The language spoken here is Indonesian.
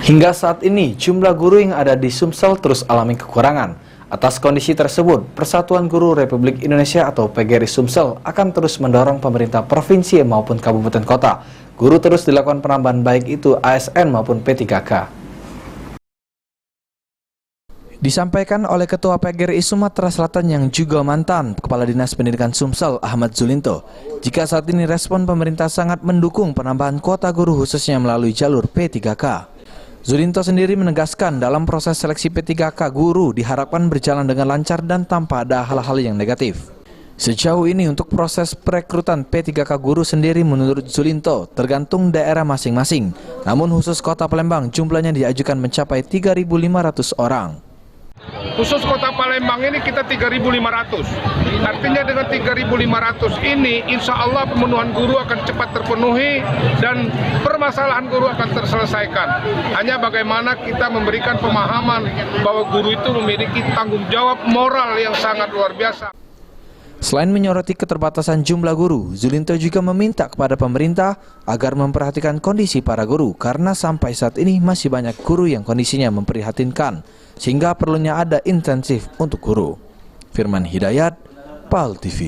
Hingga saat ini, jumlah guru yang ada di Sumsel terus alami kekurangan. Atas kondisi tersebut, Persatuan Guru Republik Indonesia atau PGRI Sumsel akan terus mendorong pemerintah provinsi maupun kabupaten kota. Guru terus dilakukan penambahan baik itu ASN maupun P3K. Disampaikan oleh Ketua PGRI Sumatera Selatan yang juga mantan Kepala Dinas Pendidikan Sumsel, Ahmad Zulinto, jika saat ini respon pemerintah sangat mendukung penambahan kuota guru khususnya melalui jalur P3K. Zulinto sendiri menegaskan dalam proses seleksi P3K guru diharapkan berjalan dengan lancar dan tanpa ada hal-hal yang negatif. Sejauh ini untuk proses perekrutan P3K guru sendiri menurut Zulinto tergantung daerah masing-masing. Namun khusus kota Palembang jumlahnya diajukan mencapai 3.500 orang. Khusus kota Palembang ini kita 3.500. Artinya dengan 3.500 ini insya Allah pemenuhan guru akan cepat terpenuhi dan permasalahan guru akan terselesaikan. Hanya bagaimana kita memberikan pemahaman bahwa guru itu memiliki tanggung jawab moral yang sangat luar biasa. Selain menyoroti keterbatasan jumlah guru, Zulinto juga meminta kepada pemerintah agar memperhatikan kondisi para guru karena sampai saat ini masih banyak guru yang kondisinya memprihatinkan sehingga perlunya ada intensif untuk guru. Firman Hidayat, PAL TV.